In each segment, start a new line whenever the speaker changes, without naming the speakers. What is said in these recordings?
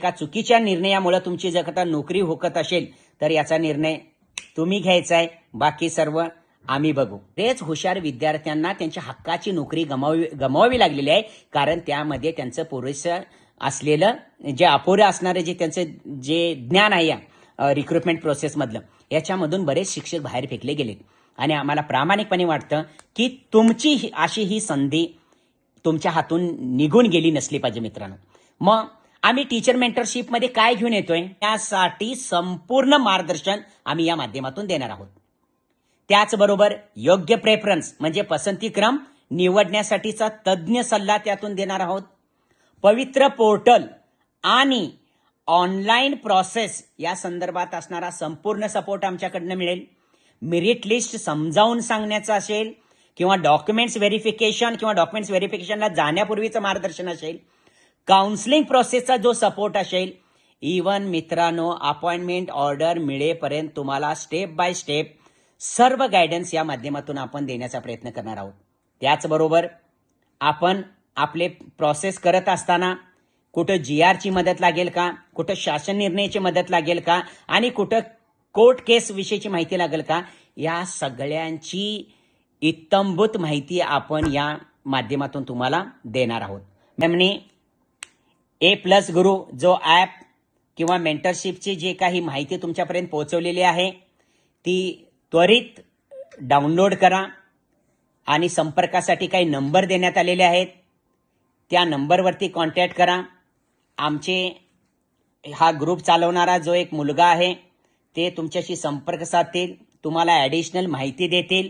एका चुकीच्या निर्णयामुळे तुमची जर का नोकरी हुकत असेल तर याचा निर्णय तुम्ही घ्यायचा आहे, बाकी सर्व आम्ही बघू. तेच हुशार विद्यार्थ्यांना त्यांच्या हक्काची नोकरी गमवावी लागलेली आहे, कारण त्यामध्ये त्यांचं पुरेसं असलेलं जे अपुरं असणारं जे त्यांचं जे ज्ञान आहे या रिक्रुटमेंट प्रोसेसमधलं, याच्यामधून बरेच शिक्षक बाहेर फेकले गेलेत. आणि आम्हाला प्रामाणिकपणे वाटतं की तुमची अशी ही संधी तुमच्या हातून निघून गेली नसली पाहिजे मित्रांनो. मग आम्ही टीचर मेंटरशिपमध्ये काय घेऊन येतोय, त्यासाठी संपूर्ण मार्गदर्शन आम्ही या माध्यमातून देणार आहोत. त्याचबरोबर योग्य प्रेफरन्स म्हणजे पसंतीक्रम निवडण्यासाठीचा तज्ज्ञ सल्ला त्यातून देणार आहोत. पवित्र पोर्टल आणि ऑनलाईन प्रोसेस या संदर्भात असणारा संपूर्ण सपोर्ट आमच्याकडनं मिळेल. मेरिट लिस्ट समजावून सांगण्याचं असेल किंवा डॉक्युमेंट्स व्हेरिफिकेशनला जाण्यापूर्वीचं मार्गदर्शन असेल, काउन्सिलिंग प्रोसेसचा जो सपोर्ट असेल, इवन मित्रांनो अपॉइंटमेंट ऑर्डर मिळेपर्यंत तुम्हाला स्टेप बाय स्टेप सर्व गायडन्स या माध्यमातून आपण देण्याचा प्रयत्न करणार आहोत. त्याचबरोबर आपण आपले प्रोसेस करत असताना कुठं GRची मदत लागेल का, कुठं शासन निर्णयाची मदत लागेल का, आणि कुठं कोर्ट केस विषयीची माहिती लागेल का, या सगळ्यांची इत्तंभूत माहिती आपण या माध्यमातून तुम्हाला देणार आहोत. मॅमनी A+ गुरु जो ॲप किंवा मेंटरशिपची जे काही माहिती तुमच्यापर्यंत पोहोचवलेली आहे ती त्वरित डाउनलोड करा आणि संपर्कासाठी काही नंबर देण्यात आलेले आहेत, त्या नंबरवरती कॉन्टॅक्ट करा. आमचे हा ग्रुप चालवणारा जो एक मुलगा आहे ते तुमच्याशी संपर्क साधतील, तुम्हाला ॲडिशनल माहिती देतील.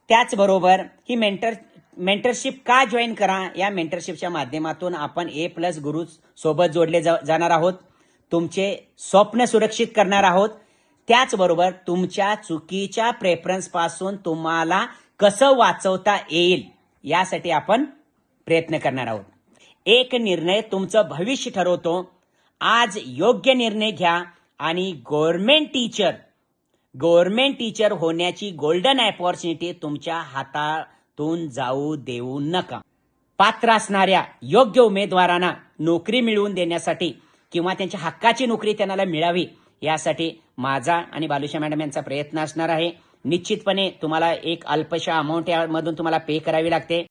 त्याचबरोबर ही मेंटरशिप का जॉईन करा, या मेंटरशिपच्या माध्यमातून आपण A+ गुरु सोबत जोडले जाणार आहोत, तुमचे स्वप्न सुरक्षित करणार आहोत. त्याचबरोबर तुमच्या चुकीच्या प्रेफरन्सपासून तुम्हाला कसं वाचवता येईल यासाठी आपण प्रयत्न करणार आहोत. एक निर्णय तुमचं भविष्य ठरवतो. आज योग्य निर्णय घ्या आणि गव्हर्नमेंट टीचर होण्याची गोल्डन अपॉर्च्युनिटी तुमच्या हातातून जाऊ देऊ नका. पात्र असणाऱ्या योग्य उमेदवारांना नोकरी मिळवून देण्यासाठी किंवा त्यांच्या हक्काची नोकरी त्यांना मिळावी यासाठी माझा आणि बालुशा मॅडम यांचा प्रयत्न असणार आहे. निश्चितपणे तुम्हाला एक अल्पशा अमाऊंट यामधून तुम्हाला पे करावी लागते.